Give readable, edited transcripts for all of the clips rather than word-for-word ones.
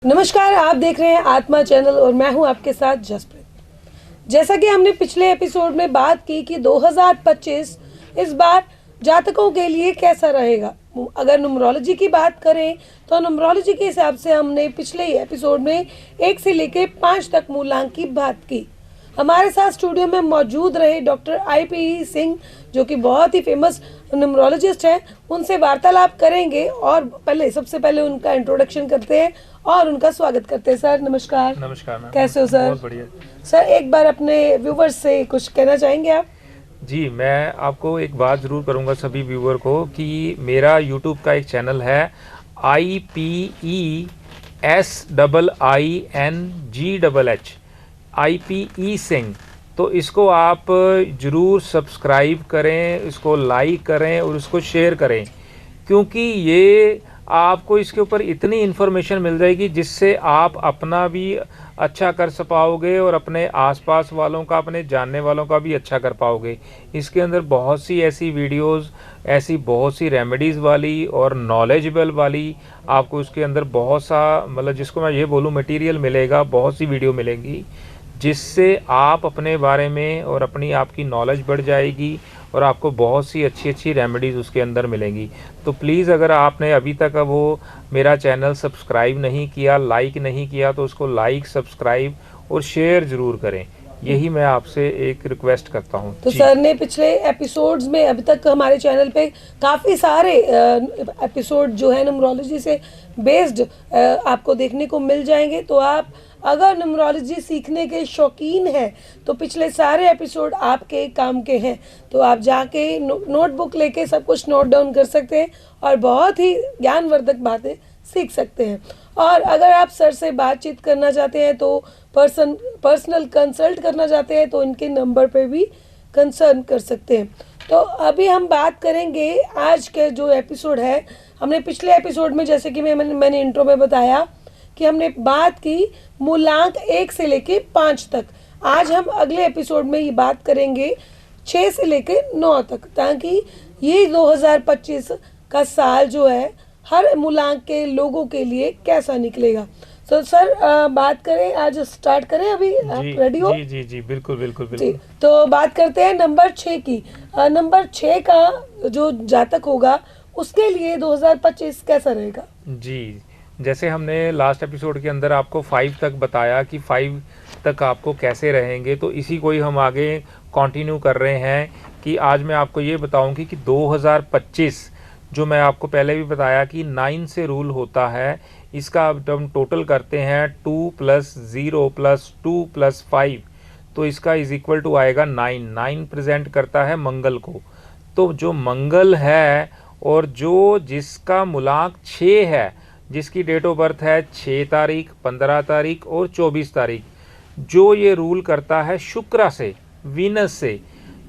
नमस्कार, आप देख रहे हैं आत्मा चैनल और मैं हूं आपके साथ जसप्रीत। जैसा कि हमने पिछले एपिसोड में बात की कि 2025 इस बार जातकों के लिए कैसा रहेगा। अगर न्यूमरोलॉजी की बात करें तो न्यूमरोलॉजी के हिसाब से हमने पिछले एपिसोड में 1 से लेकर 5 तक मूलांक की बात की। हमारे साथ स्टूडियो में मौजूद रहे डॉक्टर आई.पी. सिंह, जो कि बहुत ही फेमस न्यूमरोलॉजिस्ट हैं। उनसे वार्तालाप करेंगे और सबसे पहले उनका इंट्रोडक्शन करते हैं और उनका स्वागत करते हैं। सर नमस्कार। नमस्कार मैम। कैसे हो सर? बहुत बढ़िया सर, एक बार अपने व्यूवर्स से कुछ कहना चाहेंगे आप? जी, मैं आपको एक बात ज़रूर करूंगा सभी व्यूवर को कि मेरा यूट्यूब का एक चैनल है IPESIINGHH सिंह। तो इसको आप ज़रूर सब्सक्राइब करें, इसको लाइक करें और इसको शेयर करें, क्योंकि ये आपको इसके ऊपर इतनी इन्फॉर्मेशन मिल जाएगी जिससे आप अपना भी अच्छा कर पाओगे और अपने आसपास वालों का, अपने जानने वालों का भी अच्छा कर पाओगे। इसके अंदर बहुत सी ऐसी वीडियोस, ऐसी बहुत सी रेमेडीज़ वाली और नॉलेजेबल वाली आपको इसके अंदर बहुत सा, मतलब जिसको मैं ये बोलूँ, मटेरियल मिलेगा। बहुत सी वीडियो मिलेंगी जिससे आप अपने बारे में और अपनी आपकी नॉलेज बढ़ जाएगी और आपको बहुत सी अच्छी अच्छी रेमेडीज़ उसके अंदर मिलेंगी। तो प्लीज़, अगर आपने अभी तक वो मेरा चैनल सब्सक्राइब नहीं किया, लाइक नहीं किया, तो उसको लाइक, सब्सक्राइब और शेयर ज़रूर करें। यही मैं आपसे एक रिक्वेस्ट करता हूँ। तो सर ने पिछले एपिसोड्स में अभी तक हमारे चैनल पे काफ़ी सारे एपिसोड जो है न्यूमरोलॉजी से बेस्ड आपको देखने को मिल जाएंगे। तो आप अगर न्यूमरोलॉजी सीखने के शौकीन हैं तो पिछले सारे एपिसोड आपके काम के हैं। तो आप जाके नोटबुक लेके सब कुछ नोट डाउन कर सकते हैं और बहुत ही ज्ञानवर्धक बातें सीख सकते हैं। और अगर आप सर से बातचीत करना चाहते हैं, तो पर्सनल कंसल्ट करना चाहते हैं, तो इनके नंबर पे भी कंसर्न कर सकते हैं। तो अभी हम बात करेंगे आज के जो एपिसोड है। हमने पिछले एपिसोड में, जैसे कि मैंने इंट्रो में बताया कि हमने बात की मूलांक 1 से लेके 5 तक। आज हम अगले एपिसोड में ये बात करेंगे 6 से लेके 9 तक, ताकि ये 2025 का साल जो है हर मूलांक के लोगों के लिए कैसा निकलेगा। तो सर बात करें, आज स्टार्ट करें? अभी आप रेडी हो? जी जी जी, बिल्कुल बिल्कुल बिल्कुल। तो बात करते हैं नंबर 6 की। नंबर 6 का जो जातक होगा उसके लिए 2025 कैसा रहेगा? जी, जैसे हमने लास्ट एपिसोड के अंदर आपको 5 तक बताया कि 5 तक आपको कैसे रहेंगे, तो इसी को ही हम आगे कंटिन्यू कर रहे हैं कि आज मैं आपको ये बताऊंगी कि 2025, जो मैं आपको पहले भी बताया कि 9 से रूल होता है, इसका अब हम टोटल करते हैं 2 + 0 + 2 + 5, तो इसका इज इक्वल टू आएगा 9। 9 प्रेजेंट करता है मंगल को। तो जो मंगल है और जिसका मूलांक 6 है, जिसकी डेट ऑफ बर्थ है 6 तारीख, 15 तारीख और 24 तारीख, जो ये रूल करता है शुक्र से, वीनस से।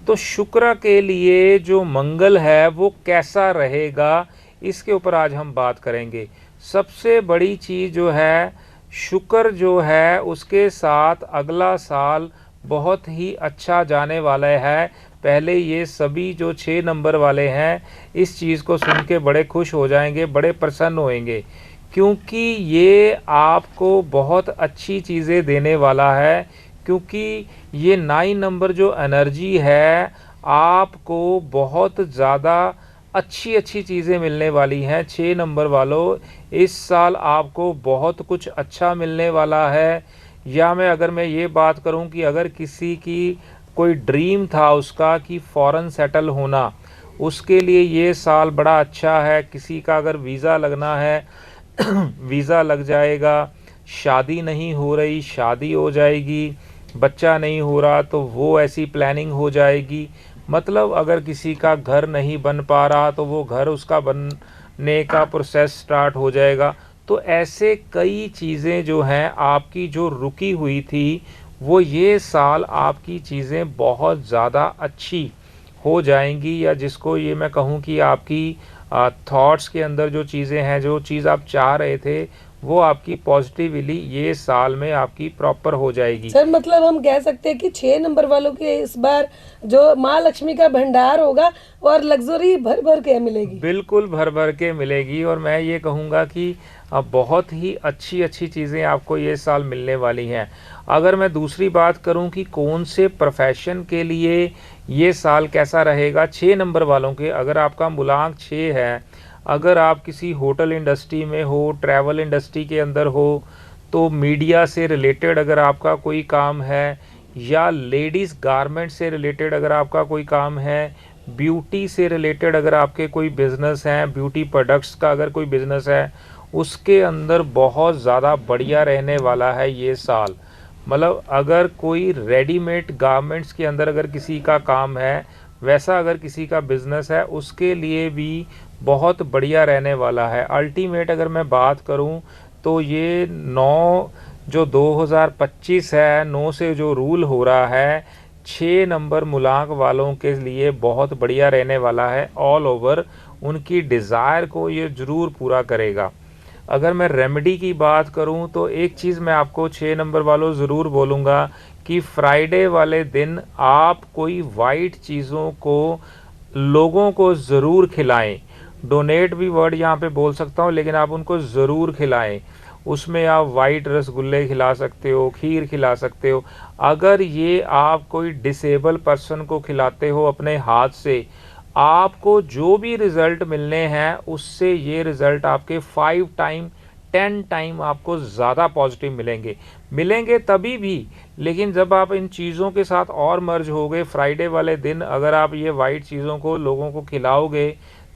तो शुक्र के लिए जो मंगल है वो कैसा रहेगा, इसके ऊपर आज हम बात करेंगे। सबसे बड़ी चीज़ जो है, शुक्र जो है उसके साथ अगला साल बहुत ही अच्छा जाने वाला है। पहले ये सभी जो 6 नंबर वाले हैं इस चीज़ को सुन के बड़े खुश हो जाएंगे, बड़े प्रसन्न होंगे, क्योंकि ये आपको बहुत अच्छी चीज़ें देने वाला है। क्योंकि ये 9 नंबर जो एनर्जी है, आपको बहुत ज़्यादा अच्छी अच्छी चीज़ें मिलने वाली हैं। 6 नंबर वालों, इस साल आपको बहुत कुछ अच्छा मिलने वाला है। या अगर मैं ये बात करूं कि अगर किसी की कोई ड्रीम था उसका कि फॉरेन सेटल होना, उसके लिए ये साल बड़ा अच्छा है। किसी का अगर वीज़ा लगना है वीज़ा लग जाएगा, शादी नहीं हो रही शादी हो जाएगी, बच्चा नहीं हो रहा तो वो ऐसी प्लानिंग हो जाएगी। मतलब अगर किसी का घर नहीं बन पा रहा तो वो घर उसका बनने का प्रोसेस स्टार्ट हो जाएगा। तो ऐसे कई चीज़ें जो हैं आपकी जो रुकी हुई थी, वो ये साल आपकी चीज़ें बहुत ज़्यादा अच्छी हो जाएंगी। या जिसको ये मैं कहूँ कि आपकी थॉट्स के अंदर जो चीज़ें हैं, जो चीज़ आप चाह रहे थे, वो आपकी पॉजिटिवली ये साल में आपकी प्रॉपर हो जाएगी। सर मतलब हम कह सकते हैं कि 6 नंबर वालों के इस बार जो माँ लक्ष्मी का भंडार होगा और लग्जरी भर भर के मिलेगी। बिल्कुल भर भर के मिलेगी, और मैं ये कहूँगा कि बहुत ही अच्छी अच्छी चीज़ें आपको ये साल मिलने वाली हैं। अगर मैं दूसरी बात करूं कि कौन से प्रोफेशन के लिए ये साल कैसा रहेगा 6 नंबर वालों के, अगर आपका मूलांक 6 है, अगर आप किसी होटल इंडस्ट्री में हो, ट्रैवल इंडस्ट्री के अंदर हो, तो मीडिया से रिलेटेड अगर आपका कोई काम है, या लेडीज़ गारमेंट से रिलेटेड अगर आपका कोई काम है, ब्यूटी से रिलेटेड अगर आपके कोई बिज़नेस हैं, ब्यूटी प्रोडक्ट्स का अगर कोई बिज़नेस है, उसके अंदर बहुत ज़्यादा बढ़िया रहने वाला है ये साल। मतलब अगर कोई रेडीमेड गारमेंट्स के अंदर अगर किसी का काम है, वैसा अगर किसी का बिज़नेस है, उसके लिए भी बहुत बढ़िया रहने वाला है। अल्टीमेट अगर मैं बात करूं तो ये 9 जो 2025 है, 9 से जो रूल हो रहा है, 6 नंबर मूलांक वालों के लिए बहुत बढ़िया रहने वाला है। ऑल ओवर उनकी डिज़ायर को ये ज़रूर पूरा करेगा। अगर मैं रेमेडी की बात करूं तो एक चीज़ मैं आपको 6 नंबर वालों ज़रूर बोलूँगा कि फ्राइडे वाले दिन आप कोई वाइट चीज़ों को लोगों को ज़रूर खिलाएं। डोनेट भी वर्ड यहाँ पे बोल सकता हूँ, लेकिन आप उनको ज़रूर खिलाएं। उसमें आप वाइट रसगुल्ले खिला सकते हो, खीर खिला सकते हो। अगर ये आप कोई डिसेबल पर्सन को खिलाते हो अपने हाथ से, आपको जो भी रिज़ल्ट मिलने हैं उससे ये रिज़ल्ट आपके 5 टाइम 10 टाइम आपको ज़्यादा पॉजिटिव मिलेंगे तभी भी। लेकिन जब आप इन चीज़ों के साथ और मर्ज होगे, फ्राइडे वाले दिन अगर आप ये वाइट चीज़ों को लोगों को खिलाओगे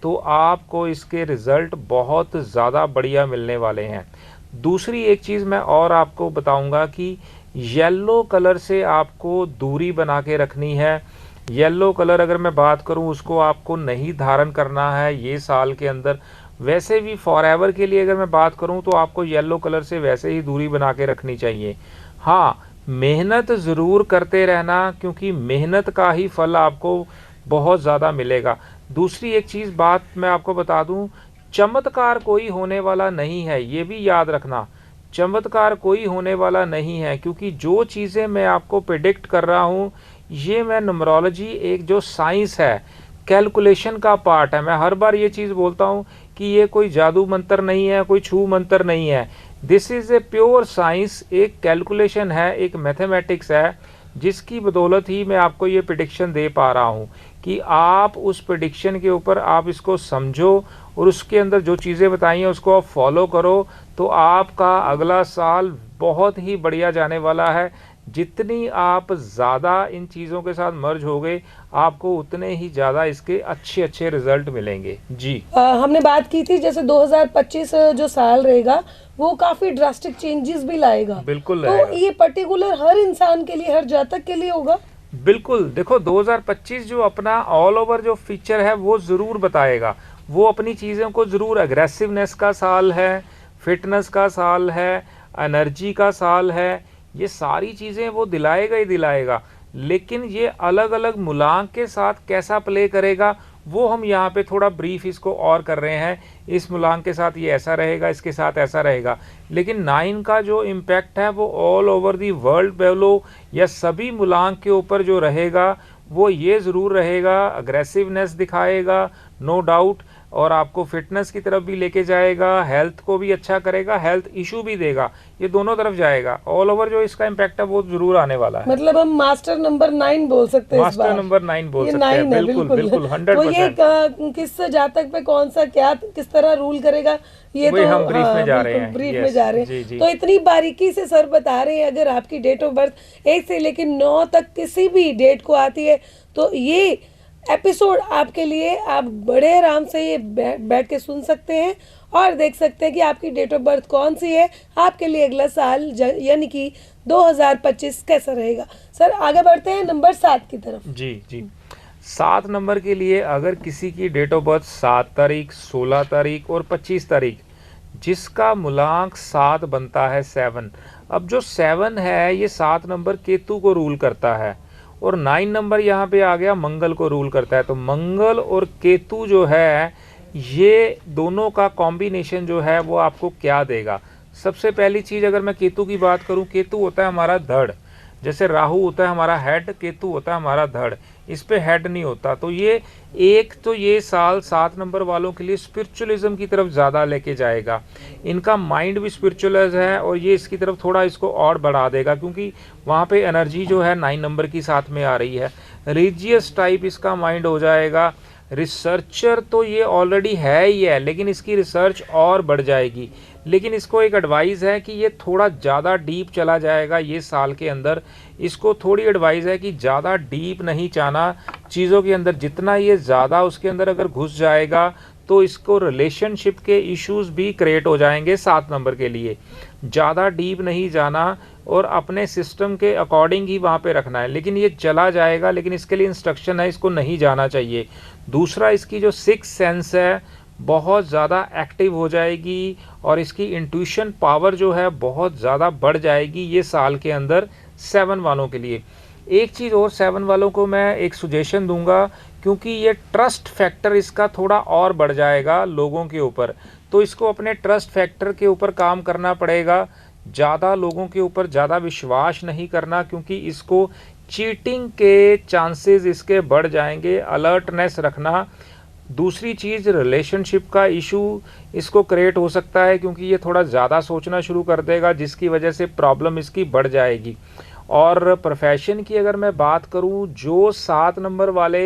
तो आपको इसके रिज़ल्ट बहुत ज़्यादा बढ़िया मिलने वाले हैं। दूसरी एक चीज़ मैं और आपको बताऊंगा कि येलो कलर से आपको दूरी बना के रखनी है। येलो कलर अगर मैं बात करूं, उसको आपको नहीं धारण करना है ये साल के अंदर। वैसे भी फॉरएवर के लिए अगर मैं बात करूं तो आपको येलो कलर से वैसे ही दूरी बना के रखनी चाहिए। हाँ, मेहनत ज़रूर करते रहना, क्योंकि मेहनत का ही फल आपको बहुत ज़्यादा मिलेगा। दूसरी एक चीज़ बात मैं आपको बता दूं, चमत्कार कोई होने वाला नहीं है, ये भी याद रखना। चमत्कार कोई होने वाला नहीं है, क्योंकि जो चीज़ें मैं आपको प्रिडिक्ट कर रहा हूँ, ये मैं न्यूमरोलॉजी एक जो साइंस है, कैलकुलेशन का पार्ट है। मैं हर बार ये चीज़ बोलता हूँ कि ये कोई जादू मंत्र नहीं है, कोई छू मंत्र नहीं है। This is a pure science, एक कैलकुलेशन है, एक मैथमेटिक्स है, जिसकी बदौलत ही मैं आपको ये प्रिडिक्शन दे पा रहा हूँ कि आप उस प्रिडिक्शन के ऊपर आप इसको समझो और उसके अंदर जो चीज़ें बताई हैं उसको आप फॉलो करो, तो आपका अगला साल बहुत ही बढ़िया जाने वाला है। जितनी आप ज़्यादा इन चीज़ों के साथ मर्ज होगे, आपको उतने ही ज़्यादा इसके अच्छे अच्छे रिजल्ट मिलेंगे। जी हमने बात की थी जैसे 2025 जो साल रहेगा वो काफी ड्रास्टिक चेंजेस भी लाएगा। बिल्कुल तो रहेगा। ये पर्टिकुलर हर इंसान के लिए, हर जातक के लिए होगा। बिल्कुल, देखो 2025 जो अपना ऑल ओवर जो फीचर है वो ज़रूर बताएगा। वो अपनी चीज़ों को ज़रूर, अग्रेसिवनेस का साल है, फिटनेस का साल है, एनर्जी का साल है, ये सारी चीज़ें वो दिलाएगा ही दिलाएगा। लेकिन ये अलग अलग मूलांक के साथ कैसा प्ले करेगा वो हम यहाँ पे थोड़ा ब्रीफ इसको और कर रहे हैं। इस मूलांक के साथ ये ऐसा रहेगा, इसके साथ ऐसा रहेगा। लेकिन 9 का जो इम्पैक्ट है वो ऑल ओवर दी वर्ल्ड बेलो या सभी मूलांक के ऊपर जो रहेगा वो ये ज़रूर रहेगा, अग्रेसिवनेस दिखाएगा, नो डाउट, और आपको फिटनेस की तरफ भी लेके जाएगा, हेल्थ को भी अच्छा करेगा, हेल्थ इशू भी देगा, ये दोनों तरफ जाएगा। ऑल ओवर जो इसका इम्पैक्ट है वो जरूर आने वाला है। मतलब हम मास्टर नंबर 9 बोल सकते हैं। मास्टर नंबर 9 बोल सकते हैं। बिल्कुल बिल्कुल 100%। तो ये किस जातक पे कौन सा क्या किस तरह रूल करेगा ये तो हम ब्रीफ में जा रहे हैं। ब्रीफ में जा रहे हैं। जी, जी। तो इतनी बारीकी से सर बता रहे हैं, अगर आपकी डेट ऑफ बर्थ 1 से लेकर 9 तक किसी भी डेट को आती है तो ये एपिसोड आपके लिए, आप बड़े आराम से ये बैठ के सुन सकते हैं और देख सकते हैं कि आपकी डेट ऑफ बर्थ कौन सी है, आपके लिए अगला साल यानी कि 2025 कैसा रहेगा। सर आगे बढ़ते हैं नंबर 7 की तरफ। जी जी, 7 नंबर के लिए अगर किसी की डेट ऑफ बर्थ 7 तारीख, 16 तारीख और 25 तारीख, जिसका मूलांक 7 बनता है 7। अब जो 7 है ये 7 नंबर केतु को रूल करता है और 9 नंबर यहाँ पे आ गया मंगल को रूल करता है। तो मंगल और केतु जो है ये दोनों का कॉम्बिनेशन जो है वो आपको क्या देगा। सबसे पहली चीज़ अगर मैं केतु की बात करूं, केतु होता है हमारा धड़, जैसे राहु होता है हमारा हेड, केतु होता है हमारा धड़, इस पे हेड नहीं होता। तो ये साल 7 नंबर वालों के लिए स्पिरिचुअलिज्म की तरफ ज़्यादा लेके जाएगा। इनका माइंड भी स्पिरिचुअलाइज है और ये इसकी तरफ थोड़ा इसको और बढ़ा देगा, क्योंकि वहाँ पे एनर्जी जो है 9 नंबर की साथ में आ रही है। रिलीजियस टाइप इसका माइंड हो जाएगा। रिसर्चर तो ये ऑलरेडी है ही है, लेकिन इसकी रिसर्च और बढ़ जाएगी। लेकिन इसको एक एडवाइस है कि ये थोड़ा ज़्यादा डीप चला जाएगा ये साल के अंदर। इसको थोड़ी एडवाइस है कि ज़्यादा डीप नहीं जाना चीज़ों के अंदर। जितना ये ज़्यादा उसके अंदर अगर घुस जाएगा तो इसको रिलेशनशिप के इश्यूज भी क्रिएट हो जाएंगे 7 नंबर के लिए। ज़्यादा डीप नहीं जाना और अपने सिस्टम के अकॉर्डिंग ही वहाँ पे रखना है। लेकिन ये चला जाएगा, लेकिन इसके लिए इंस्ट्रक्शन है, इसको नहीं जाना चाहिए। दूसरा, इसकी जो 6th सेंस है बहुत ज़्यादा एक्टिव हो जाएगी और इसकी इंट्यूशन पावर जो है बहुत ज़्यादा बढ़ जाएगी ये साल के अंदर 7 वालों के लिए। एक चीज़ और 7 वालों को मैं एक सुजेशन दूंगा, क्योंकि ये ट्रस्ट फैक्टर इसका थोड़ा और बढ़ जाएगा लोगों के ऊपर, तो इसको अपने ट्रस्ट फैक्टर के ऊपर काम करना पड़ेगा। ज़्यादा लोगों के ऊपर ज़्यादा विश्वास नहीं करना, क्योंकि इसको चीटिंग के चांसेस इसके बढ़ जाएंगे। अलर्टनेस रखना। दूसरी चीज़, रिलेशनशिप का इशू इसको क्रिएट हो सकता है, क्योंकि ये थोड़ा ज़्यादा सोचना शुरू कर देगा, जिसकी वजह से प्रॉब्लम इसकी बढ़ जाएगी। और प्रोफेशन की अगर मैं बात करूं, जो 7 नंबर वाले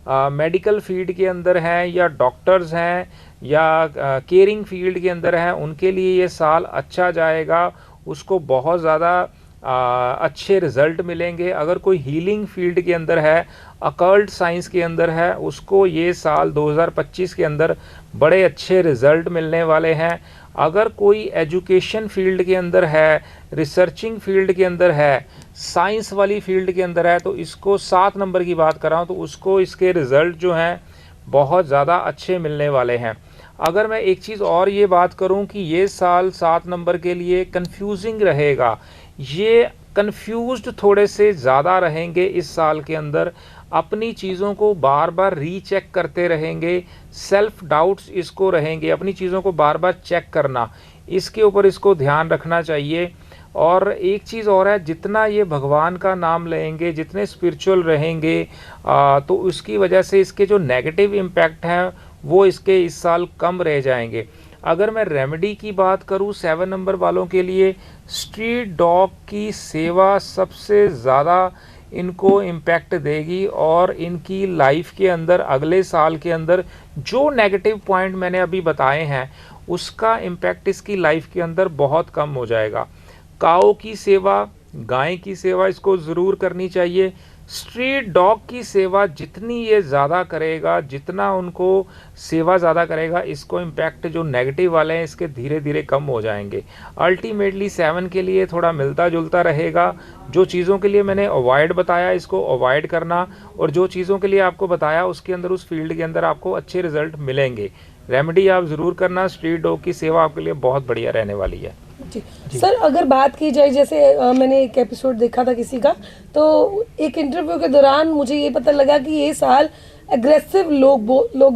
मेडिकल फील्ड के अंदर हैं या डॉक्टर्स हैं या केयरिंग फील्ड के अंदर हैं, उनके लिए ये साल अच्छा जाएगा। उसको बहुत ज़्यादा अच्छे रिज़ल्ट मिलेंगे। अगर कोई हीलिंग फील्ड के अंदर है, अकल्ट साइंस के अंदर है, उसको ये साल 2025 के अंदर बड़े अच्छे रिज़ल्ट मिलने वाले हैं। अगर कोई एजुकेशन फील्ड के अंदर है, रिसर्चिंग फील्ड के अंदर है, साइंस वाली फील्ड के अंदर है, तो इसको 7 नंबर की बात कर रहा हूँ, तो उसको इसके रिज़ल्ट जो हैं बहुत ज़्यादा अच्छे मिलने वाले हैं। अगर मैं एक चीज़ और ये बात करूं कि ये साल 7 नंबर के लिए कंफ्यूजिंग रहेगा। ये कंफ्यूज्ड थोड़े से ज़्यादा रहेंगे इस साल के अंदर। अपनी चीज़ों को बार बार रीचेक करते रहेंगे। सेल्फ डाउट्स इसको रहेंगे। अपनी चीज़ों को बार बार चेक करना, इसके ऊपर इसको ध्यान रखना चाहिए। और एक चीज़ और है, जितना ये भगवान का नाम लेंगे, जितने स्पिरिचुअल रहेंगे, तो उसकी वजह से इसके जो नेगेटिव इम्पैक्ट हैं वो इसके इस साल कम रह जाएंगे। अगर मैं रेमेडी की बात करूं 7 नंबर वालों के लिए, स्ट्रीट डॉग की सेवा सबसे ज़्यादा इनको इम्पैक्ट देगी और इनकी लाइफ के अंदर अगले साल के अंदर जो नेगेटिव पॉइंट मैंने अभी बताए हैं उसका इम्पैक्ट इसकी लाइफ के अंदर बहुत कम हो जाएगा। काऊ की सेवा, गाय की सेवा इसको ज़रूर करनी चाहिए। स्ट्रीट डॉग की सेवा जितनी ये ज़्यादा करेगा, जितना उनको सेवा ज़्यादा करेगा, इसको इम्पैक्ट जो नेगेटिव वाले हैं इसके धीरे धीरे कम हो जाएंगे। अल्टीमेटली 7 के लिए थोड़ा मिलता जुलता रहेगा। जो चीज़ों के लिए मैंने अवॉइड बताया इसको अवॉइड करना, और जो चीज़ों के लिए आपको बताया उसके अंदर, उस फील्ड के अंदर आपको अच्छे रिजल्ट मिलेंगे। रेमेडी आप ज़रूर करना। स्ट्रीट डॉग की सेवा आपके लिए बहुत बढ़िया रहने वाली है। जी सर, अगर बात की जाए, जैसे मैंने एक एपिसोड देखा था किसी का, तो एक इंटरव्यू के दौरान मुझे ये पता लगा कि ये साल एग्रेसिव लोग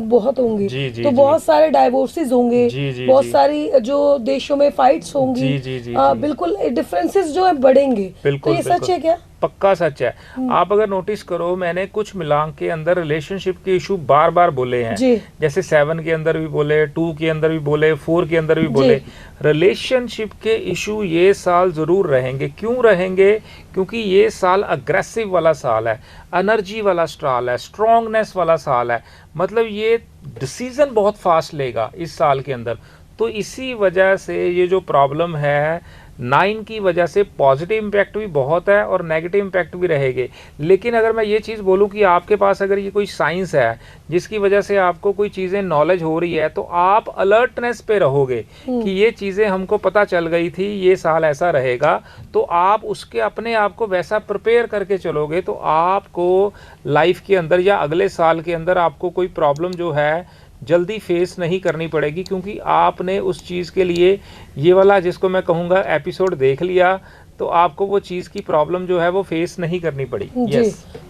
बहुत होंगे। तो बहुत सारे डाइवोर्सेस होंगे, बहुत सारी जो देशों में फाइट्स होंगी, बिल्कुल डिफरेंसेस जो है बढ़ेंगे। तो ये सच है क्या? पक्का सच है। आप अगर नोटिस करो, मैंने कुछ मिलान के अंदर रिलेशनशिप के इशू बार बार बोले हैं। जैसे 7 के अंदर भी बोले, 2 के अंदर भी बोले, 4 के अंदर भी बोले। रिलेशनशिप के इशू ये साल जरूर रहेंगे। क्यों रहेंगे? क्योंकि ये साल अग्रेसिव वाला साल है, एनर्जी वाला साल है, स्ट्रॉन्गनेस वाला साल है। मतलब ये डिसीजन बहुत फास्ट लेगा इस साल के अंदर। तो इसी वजह से ये जो प्रॉब्लम है 9 की वजह से पॉजिटिव इम्पैक्ट भी बहुत है और नेगेटिव इम्पैक्ट भी रहेंगे। लेकिन अगर मैं ये चीज़ बोलूँ कि आपके पास अगर ये कोई साइंस है जिसकी वजह से आपको कोई चीज़ें नॉलेज हो रही है, तो आप अलर्टनेस पे रहोगे कि ये चीज़ें हमको पता चल गई थी, ये साल ऐसा रहेगा, तो आप उसके अपने आप को वैसा प्रिपेयर करके चलोगे, तो आपको लाइफ के अंदर या अगले साल के अंदर आपको कोई प्रॉब्लम जो है जल्दी फेस नहीं करनी पड़ेगी, क्योंकि आपने उस चीज़ के लिए ये वाला, जिसको मैं कहूँगा, एपिसोड देख लिया। तो तो आपको वो चीज़ की प्रॉब्लम जो है वो फेस नहीं करनी पड़ी। जी।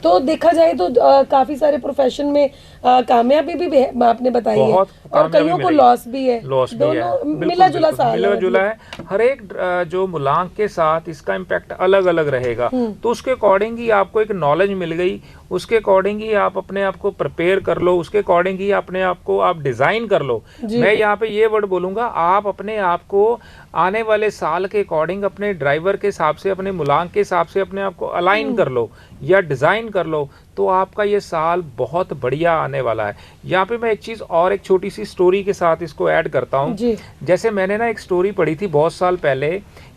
तो देखा जाए तो काफी सारे प्रोफेशन में कामयाबी भी आपने बताई है बहुत और कईयों को लॉस भी है, लॉस भी है, दोनों मिला जुला सा मिला जुला है। हर एक जो मूलांक के साथ इसका इम्पैक्ट अलग अलग रहेगा, तो उसके अकॉर्डिंग ही आपको एक नॉलेज मिल गई, उसके अकॉर्डिंग ही आप अपने आप को प्रिपेयर कर लो, उसके अकॉर्डिंग ही अपने आप को आप डिजाइन कर लो। मैं यहाँ पे ये वर्ड बोलूंगा, आप अपने आप को आने वाले साल के अकॉर्डिंग अपने ड्राइवर के हिसाब से, अपने मूलांक के हिसाब से अपने आप को अलाइन कर लो या डिजाइन कर लो, तो आपका ये साल बहुत बढ़िया आने वाला है। यहाँ पे मैं एक चीज और, एक छोटी सी स्टोरी के साथ इसको ऐड करता हूँ। जैसे मैंने ना एक स्टोरी पढ़ी थी बहुत साल पहले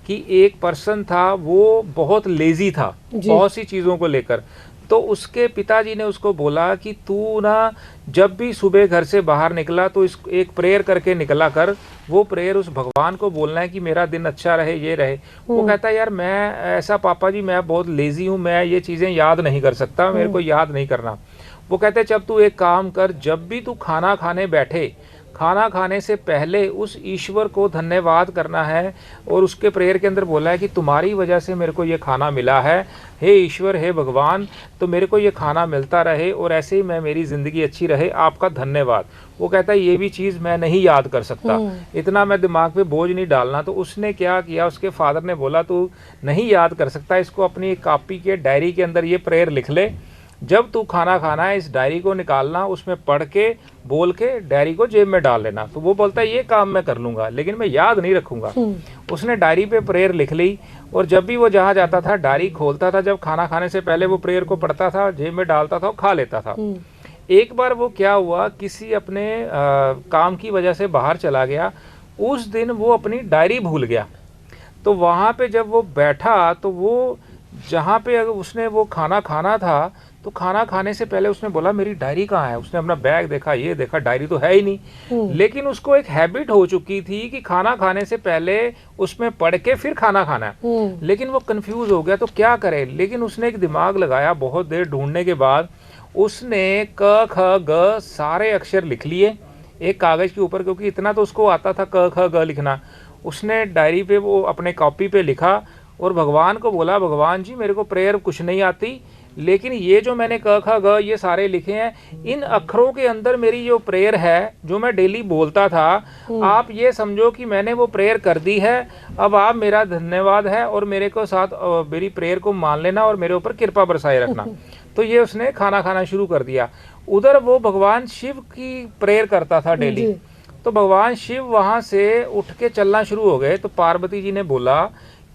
कि एक पर्सन था, वो बहुत लेजी था बहुत सी चीजों को लेकर। तो उसके पिताजी ने उसको बोला कि तू ना जब भी सुबह घर से बाहर निकला तो इस एक प्रेयर करके निकला कर, वो प्रेयर उस भगवान को बोलना है कि मेरा दिन अच्छा रहे, ये रहे। वो कहता है यार मैं ऐसा पापा जी मैं बहुत लेजी हूँ, मैं ये चीज़ें याद नहीं कर सकता, मेरे को याद नहीं करना। वो कहते हैं जब तू एक काम कर, जब भी तू खाना खाने बैठे, खाना खाने से पहले उस ईश्वर को धन्यवाद करना है और उसके प्रेयर के अंदर बोला है कि तुम्हारी वजह से मेरे को ये खाना मिला है, हे ईश्वर, हे भगवान, तो मेरे को ये खाना मिलता रहे और ऐसे ही मैं मेरी ज़िंदगी अच्छी रहे, आपका धन्यवाद। वो कहता है ये भी चीज़ मैं नहीं याद कर सकता, इतना मैं दिमाग पे बोझ नहीं डालना। तो उसने क्या किया, उसके फादर ने बोला तू नहीं याद कर सकता, इसको अपनी कॉपी के डायरी के अंदर ये प्रेयर लिख ले, जब तू खाना खाना है इस डायरी को निकालना, उसमें पढ़ के बोल के डायरी को जेब में डाल लेना। तो वो बोलता है ये काम मैं कर लूँगा लेकिन मैं याद नहीं रखूँगा। उसने डायरी पे प्रेयर लिख ली और जब भी वो जहाँ जाता था डायरी खोलता था, जब खाना खाने से पहले वो प्रेयर को पढ़ता था, जेब में डालता था और खा लेता था। एक बार वो क्या हुआ, किसी अपने काम की वजह से बाहर चला गया, उस दिन वो अपनी डायरी भूल गया। तो वहाँ पे जब वो बैठा तो वो जहाँ पे उसने वो खाना खाना था, तो खाना खाने से पहले उसने बोला मेरी डायरी कहाँ है। उसने अपना बैग देखा, ये देखा, डायरी तो है ही नहीं। लेकिन उसको एक हैबिट हो चुकी थी कि खाना खाने से पहले उसमें पढ़ के फिर खाना खाना है। लेकिन वो कंफ्यूज हो गया तो क्या करे, लेकिन उसने एक दिमाग लगाया, बहुत देर ढूंढने के बाद उसने क ख ग सारे अक्षर लिख लिए एक कागज के ऊपर, क्योंकि इतना तो उसको आता था क ख ग लिखना। उसने डायरी पे वो अपने कॉपी पे लिखा और भगवान को बोला, भगवान जी मेरे को प्रेयर कुछ नहीं आती, लेकिन ये जो मैंने क ख ग ये सारे लिखे हैं, इन अक्षरों के अंदर मेरी जो प्रेयर है जो मैं डेली बोलता था, आप ये समझो कि मैंने वो प्रेयर कर दी है। अब आप मेरा धन्यवाद है और मेरे को साथ मेरी प्रेयर को मान लेना और मेरे ऊपर कृपा बरसाए रखना। तो ये उसने खाना खाना शुरू कर दिया। उधर वो भगवान शिव की प्रेयर करता था डेली। तो भगवान शिव वहाँ से उठ के चलना शुरू हो गए। तो पार्वती जी ने बोला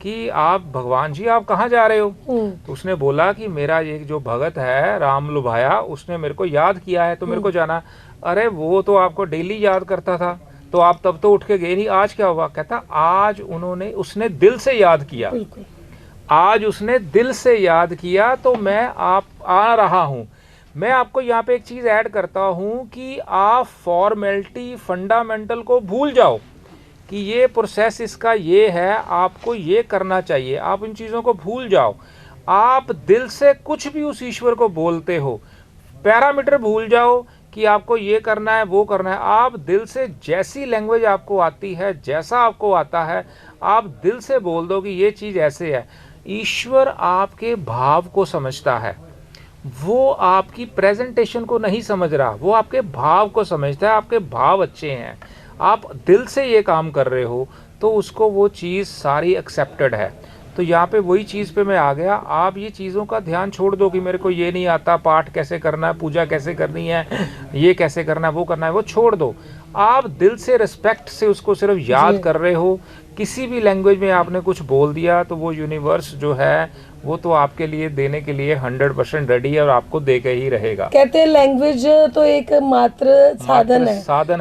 कि आप भगवान जी आप कहाँ जा रहे हो? तो उसने बोला कि मेरा एक जो भगत है राम लुभाया, उसने मेरे को याद किया है तो मेरे को जाना। अरे वो तो आपको डेली याद करता था, तो आप तब तो उठ के गए नहीं, आज क्या हुआ? कहता आज उसने दिल से याद किया, आज उसने दिल से याद किया, तो मैं आप आ रहा हूँ। मैं आपको यहाँ पे एक चीज ऐड करता हूँ कि आप फॉर्मेलिटी फंडामेंटल को भूल जाओ कि ये प्रोसेस इसका ये है, आपको ये करना चाहिए, आप इन चीज़ों को भूल जाओ। आप दिल से कुछ भी उस ईश्वर को बोलते हो, पैरामीटर भूल जाओ कि आपको ये करना है वो करना है। आप दिल से जैसी लैंग्वेज आपको आती है, जैसा आपको आता है, आप दिल से बोल दो कि ये चीज़ ऐसे है। ईश्वर आपके भाव को समझता है, वो आपकी प्रेजेंटेशन को नहीं समझ रहा, वो आपके भाव को समझता है। आपके भाव अच्छे हैं, आप दिल से ये काम कर रहे हो, तो उसको वो चीज़ सारी एक्सेप्टेड है। तो यहाँ पे वही चीज़ पे मैं आ गया। आप ये चीज़ों का ध्यान छोड़ दो कि मेरे को ये नहीं आता, पाठ कैसे करना है, पूजा कैसे करनी है, ये कैसे करना है, वो करना है, वो छोड़ दो। आप दिल से रिस्पेक्ट से उसको सिर्फ याद कर रहे हो। किसी भी लैंग्वेज में आपने कुछ बोल दिया तो वो यूनिवर्स जो है वो तो आपके लिए देने के लिए 100% रेडी है और आपको दे के ही रहेगा। कहते हैं लैंग्वेज तो एक मात्र साधन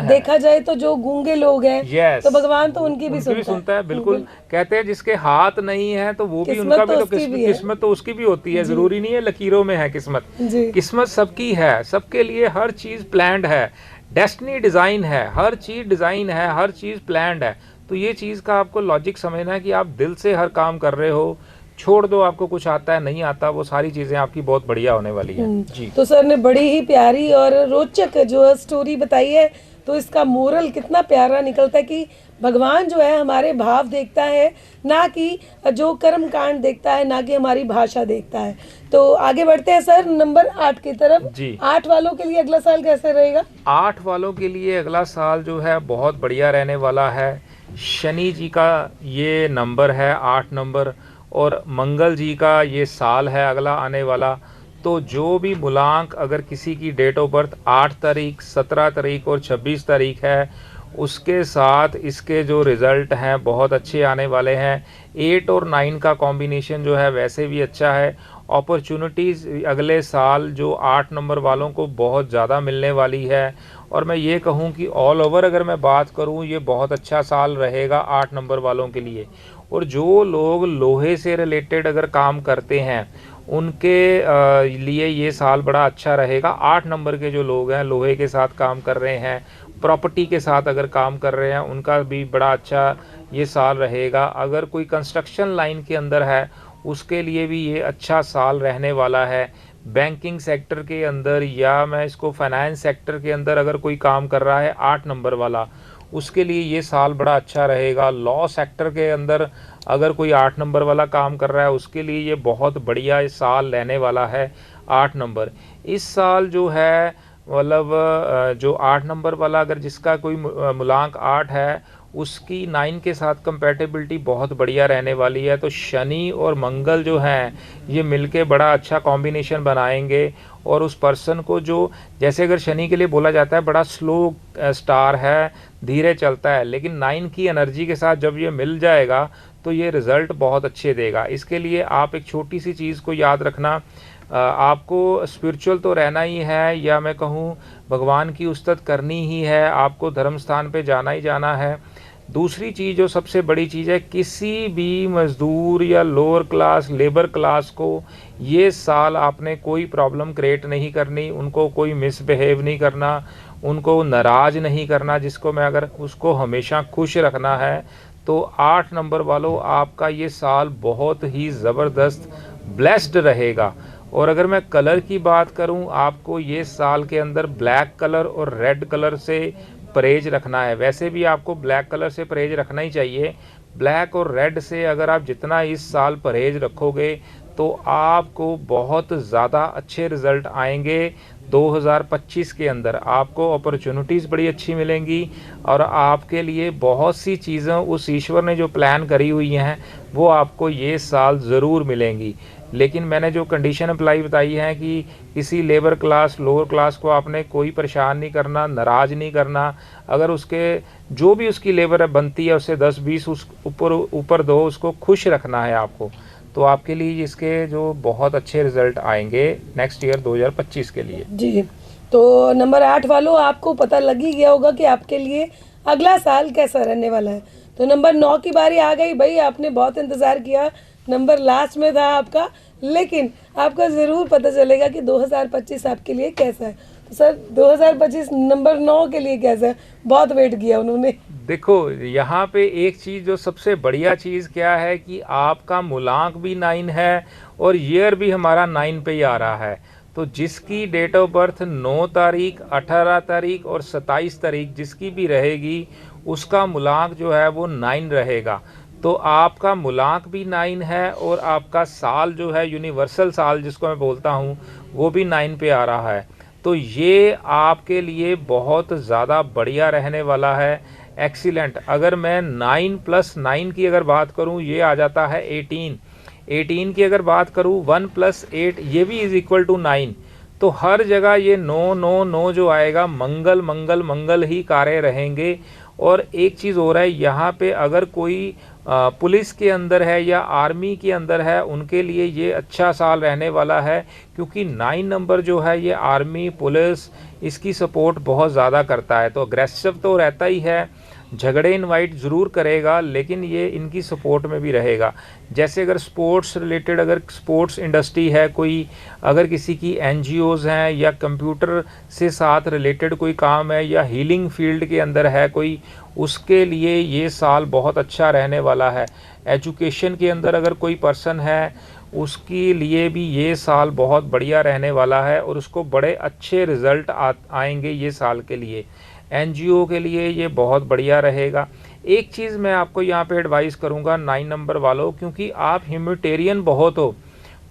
है। देखा जाए तो जो गूंगे लोग हैं तो भगवान तो उनकी भी सुनता है। बिल्कुल, कहते हैं जिसके हाथ नहीं है तो वो भी उनका भी तो किस्मत तो उसकी भी होती है। जरूरी नहीं है लकीरों में है किस्मत, किस्मत सबकी है, सबके लिए हर चीज प्लान्ड है, डेस्टिनी डिजाइन है, हर चीज डिजाइन है, हर चीज प्लान्ड है। तो ये चीज का आपको लॉजिक समझना है कि आप दिल से हर काम कर रहे हो। छोड़ दो आपको कुछ आता है नहीं आता, वो सारी चीजें आपकी बहुत बढ़िया होने वाली है। जी, तो सर ने बड़ी ही प्यारी और रोचक जो स्टोरी बताई है तो इसका मोरल कितना प्यारा निकलता है कि भगवान जो है हमारे भाव देखता है, ना कि जो कर्म कांड देखता है, ना कि हमारी भाषा देखता है। तो आगे बढ़ते हैं सर नंबर 8 की तरफ। जी। 8 वालों के लिए अगला साल कैसे रहेगा? 8 वालों के लिए अगला साल जो है बहुत बढ़िया रहने वाला है। शनि जी का ये नंबर है 8 नंबर, और मंगल जी का ये साल है अगला आने वाला। तो जो भी मूलांक अगर किसी की डेट ऑफ बर्थ 8 तारीख, 17 तारीख और 26 तारीख है, उसके साथ इसके जो रिज़ल्ट हैं बहुत अच्छे आने वाले हैं। 8 और 9 का कॉम्बिनेशन जो है वैसे भी अच्छा है। अपॉर्चुनिटीज़ अगले साल जो 8 नंबर वालों को बहुत ज़्यादा मिलने वाली है। और मैं ये कहूँ कि ऑल ओवर अगर मैं बात करूँ, ये बहुत अच्छा साल रहेगा 8 नंबर वालों के लिए। और जो लोग लोहे से रिलेटेड अगर काम करते हैं, उनके लिए ये साल बड़ा अच्छा रहेगा। 8 नंबर के जो लोग हैं, लोहे के साथ काम कर रहे हैं, प्रॉपर्टी के साथ अगर काम कर रहे हैं, उनका भी बड़ा अच्छा ये साल रहेगा। अगर कोई कंस्ट्रक्शन लाइन के अंदर है, उसके लिए भी ये अच्छा साल रहने वाला है। बैंकिंग सेक्टर के अंदर, या मैं इसको फाइनेंस सेक्टर के अंदर अगर कोई काम कर रहा है 8 नंबर वाला, उसके लिए ये साल बड़ा अच्छा रहेगा। लॉ सेक्टर के अंदर अगर कोई 8 नंबर वाला काम कर रहा है, उसके लिए ये बहुत बढ़िया साल रहने वाला है 8 नंबर। इस साल जो है मतलब जो 8 नंबर वाला अगर जिसका कोई मूलांक 8 है, उसकी 9 के साथ कंपैटिबिलिटी बहुत बढ़िया रहने वाली है। तो शनि और मंगल जो हैं, ये मिलके बड़ा अच्छा कॉम्बिनेशन बनाएंगे। और उस पर्सन को जो, जैसे अगर शनि के लिए बोला जाता है बड़ा स्लो स्टार है, धीरे चलता है, लेकिन 9 की एनर्जी के साथ जब ये मिल जाएगा तो ये रिज़ल्ट बहुत अच्छे देगा। इसके लिए आप एक छोटी सी चीज़ को याद रखना, आपको स्पिरिचुअल तो रहना ही है, या मैं कहूँ भगवान की उस्तत करनी ही है, आपको धर्म स्थान पे जाना ही जाना है। दूसरी चीज़ जो सबसे बड़ी चीज़ है, किसी भी मज़दूर या लोअर क्लास, लेबर क्लास को ये साल आपने कोई प्रॉब्लम क्रिएट नहीं करनी, उनको कोई मिसबिहेव नहीं करना, उनको नाराज़ नहीं करना, जिसको मैं अगर उसको हमेशा खुश रखना है। तो 8 नंबर वालों, आपका ये साल बहुत ही ज़बरदस्त ब्लेस्ड रहेगा। और अगर मैं कलर की बात करूं, आपको ये साल के अंदर ब्लैक कलर और रेड कलर से परहेज रखना है। वैसे भी आपको ब्लैक कलर से परहेज रखना ही चाहिए। ब्लैक और रेड से अगर आप जितना इस साल परहेज रखोगे, तो आपको बहुत ज़्यादा अच्छे रिज़ल्ट आएंगे। 2025 के अंदर आपको अपॉर्चुनिटीज़ बड़ी अच्छी मिलेंगी, और आपके लिए बहुत सी चीज़ें उस ईश्वर ने जो प्लान करी हुई हैं, वो आपको ये साल ज़रूर मिलेंगी। लेकिन मैंने जो कंडीशन अप्लाई बताई है कि किसी लेबर क्लास, लोअर क्लास को आपने कोई परेशान नहीं करना, नाराज़ नहीं करना। अगर उसके जो भी उसकी लेबर बनती है, उससे 10-20 उस ऊपर दो, उसको खुश रखना है आपको। तो आपके लिए इसके जो बहुत अच्छे रिजल्ट आएंगे नेक्स्ट ईयर 2025 के लिए। जी, तो नंबर 8 वालों, आपको पता लग ही गया होगा कि आपके लिए अगला साल कैसा रहने वाला है। तो नंबर 9 की बारी आ गई। भाई आपने बहुत इंतज़ार किया, नंबर लास्ट में था आपका, लेकिन आपको ज़रूर पता चलेगा कि 2025 आपके लिए कैसा है। तो सर 2025 नंबर 9 के लिए कैसा है? बहुत वेट किया उन्होंने। देखो, यहाँ पे एक चीज़ जो सबसे बढ़िया चीज़ क्या है कि आपका मूलांक भी 9 है और ईयर भी हमारा 9 पे ही आ रहा है। तो जिसकी डेट ऑफ बर्थ 9 तारीख, 18 तारीख और 27 तारीख जिसकी भी रहेगी, उसका मूलांक जो है वो 9 रहेगा। तो आपका मूलांक भी 9 है, और आपका साल जो है यूनिवर्सल साल जिसको मैं बोलता हूँ, वो भी 9 पे आ रहा है। तो ये आपके लिए बहुत ज़्यादा बढ़िया रहने वाला है, एक्सीलेंट। अगर मैं 9 + 9 की अगर बात करूं, ये आ जाता है 18। 18 की अगर बात करूं, 1 + 8 ये भी = 9। तो हर जगह ये 9 9 9 जो आएगा, मंगल मंगल मंगल ही कार्य रहेंगे। और एक चीज़ हो रहा है यहाँ पे, अगर कोई पुलिस के अंदर है या आर्मी के अंदर है, उनके लिए ये अच्छा साल रहने वाला है, क्योंकि 9 नंबर जो है ये आर्मी, पुलिस, इसकी सपोर्ट बहुत ज़्यादा करता है। तो अग्रेसिव तो रहता ही है, झगड़े इनवाइट ज़रूर करेगा, लेकिन ये इनकी सपोर्ट में भी रहेगा। जैसे अगर स्पोर्ट्स रिलेटेड, अगर स्पोर्ट्स इंडस्ट्री है कोई, अगर किसी की NGOs हैं, या कंप्यूटर से साथ रिलेटेड कोई काम है, या हीलिंग फील्ड के अंदर है कोई, उसके लिए ये साल बहुत अच्छा रहने वाला है। एजुकेशन के अंदर अगर कोई पर्सन है, उसके लिए भी ये साल बहुत बढ़िया रहने वाला है, और उसको बड़े अच्छे रिज़ल्ट आएंगे ये साल के लिए। एनजीओ के लिए ये बहुत बढ़िया रहेगा। एक चीज़ मैं आपको यहाँ पे एडवाइस करूँगा 9 नंबर वालों, क्योंकि आप ह्यूमैनिटेरियन बहुत हो,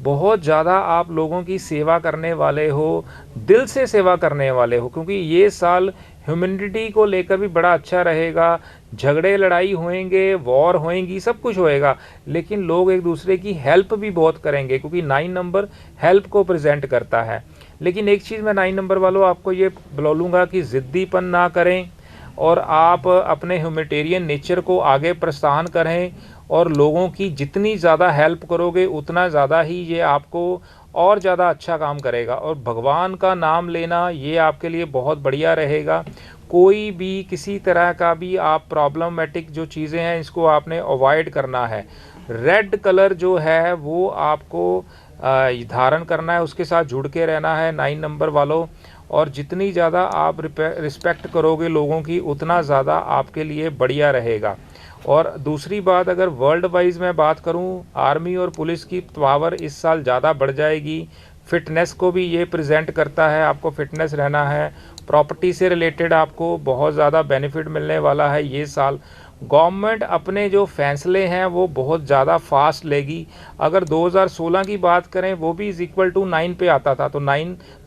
बहुत ज़्यादा आप लोगों की सेवा करने वाले हो, दिल से सेवा करने वाले हो, क्योंकि ये साल ह्यूमैनिटी को लेकर भी बड़ा अच्छा रहेगा। झगड़े लड़ाई होंगे, वॉर होएंगी, सब कुछ होएगा, लेकिन लोग एक दूसरे की हेल्प भी बहुत करेंगे, क्योंकि 9 नंबर हेल्प को प्रेजेंट करता है। लेकिन एक चीज़ मैं 9 नंबर वालों आपको ये बोलूँगा कि ज़िद्दीपन ना करें और आप अपने ह्यूमैनिटेरियन नेचर को आगे प्रस्थान करें, और लोगों की जितनी ज़्यादा हेल्प करोगे उतना ज़्यादा ही ये आपको और ज़्यादा अच्छा काम करेगा। और भगवान का नाम लेना ये आपके लिए बहुत बढ़िया रहेगा। कोई भी किसी तरह का भी आप प्रॉब्लमेटिक जो चीज़ें हैं इसको आपने अवॉइड करना है। रेड कलर जो है वो आपको धारण करना है, उसके साथ जुड़ के रहना है 9 नंबर वालों। और जितनी ज़्यादा आप रिस्पेक्ट करोगे लोगों की उतना ज़्यादा आपके लिए बढ़िया रहेगा। और दूसरी बात, अगर वर्ल्ड वाइज मैं बात करूं, आर्मी और पुलिस की पावर इस साल ज़्यादा बढ़ जाएगी। फिटनेस को भी ये प्रेजेंट करता है, आपको फिटनेस रहना है। प्रॉपर्टी से रिलेटेड आपको बहुत ज़्यादा बेनिफिट मिलने वाला है ये साल। गवर्नमेंट अपने जो फैसले हैं वो बहुत ज़्यादा फास्ट लेगी। अगर 2016 की बात करें वो भी इज़ इक्वल टू 9 पे आता था, तो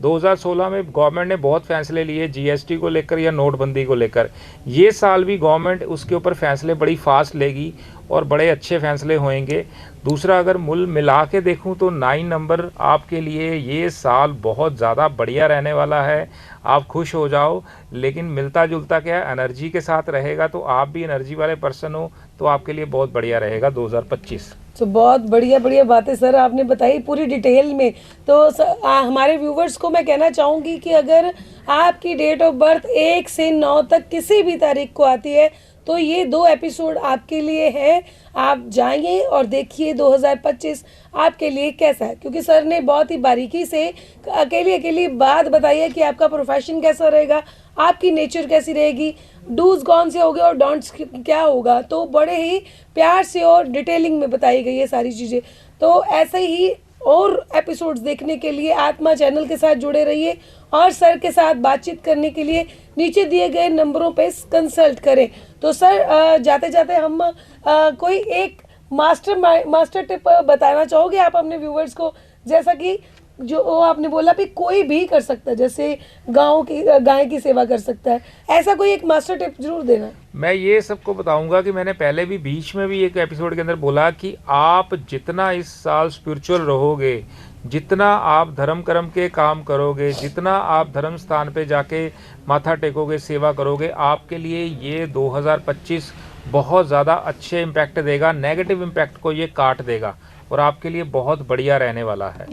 2016 में गवर्नमेंट ने बहुत फैसले लिए जीएसटी को लेकर या नोटबंदी को लेकर। ये साल भी गवर्नमेंट उसके ऊपर फैसले बड़ी फास्ट लेगी और बड़े अच्छे फैसले होंगे। दूसरा, अगर मिला के देखूं तो 9 नंबर आपके लिए ये साल बहुत ज़्यादा बढ़िया रहने वाला है। आप खुश हो जाओ, लेकिन मिलता जुलता क्या एनर्जी के साथ रहेगा, तो आप भी एनर्जी वाले पर्सन हो तो आपके लिए बहुत बढ़िया रहेगा 2025। तो बहुत बढ़िया बढ़िया बातें सर आपने बताई पूरी डिटेल में। तो हमारे व्यूवर्स को मैं कहना चाहूँगी कि अगर आपकी डेट ऑफ बर्थ 1 से 9 तक किसी भी तारीख को आती है तो ये 2 एपिसोड आपके लिए है। आप जाइए और देखिए 2025 आपके लिए कैसा है, क्योंकि सर ने बहुत ही बारीकी से अकेली बात बताई है कि आपका प्रोफेशन कैसा रहेगा, आपकी नेचर कैसी रहेगी, डूज कौन से होंगे और डोंट्स क्या होगा। तो बड़े ही प्यार से और डिटेलिंग में बताई गई है सारी चीज़ें। तो ऐसे ही और एपिसोड्स देखने के लिए आत्मा चैनल के साथ जुड़े रहिए और सर के साथ बातचीत करने के लिए नीचे दिए गए नंबरों पे कंसल्ट करें। तो सर जाते जाते हम कोई एक मास्टर टिप बताना चाहोगे आप अपने व्यूवर्स को, जैसा कि जो आपने बोला भी कोई भी कर सकता है, जैसे गाय की सेवा कर सकता है, ऐसा कोई एक मास्टर टिप जरूर देना। मैं ये सबको बताऊंगा कि मैंने पहले भी बीच में भी एक एपिसोड के अंदर बोला कि आप जितना इस साल स्पिरिचुअल रहोगे, जितना आप धर्म कर्म के काम करोगे, जितना आप धर्म स्थान पे जाके माथा टेकोगे, सेवा करोगे, आपके लिए ये 2025 बहुत ज़्यादा अच्छे इम्पैक्ट देगा। नेगेटिव इम्पैक्ट को ये काट देगा और आपके लिए बहुत बढ़िया रहने वाला है।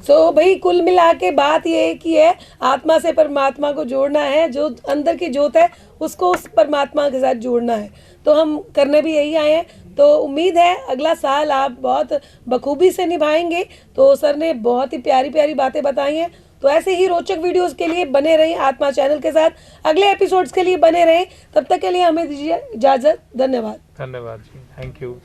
सो भाई कुल मिला के बात ये की है, आत्मा से परमात्मा को जोड़ना है, जो अंदर की ज्योत है उसको उस परमात्मा के साथ जोड़ना है। तो हम करने भी यही आए हैं। तो उम्मीद है अगला साल आप बहुत बखूबी से निभाएंगे। तो सर ने बहुत ही प्यारी प्यारी बातें बताई हैं। तो ऐसे ही रोचक वीडियोस के लिए बने रहें आत्मा चैनल के साथ, अगले एपिसोड्स के लिए बने रहें। तब तक के लिए हमें दीजिए इजाज़त। धन्यवाद। धन्यवाद जी, थैंक यू।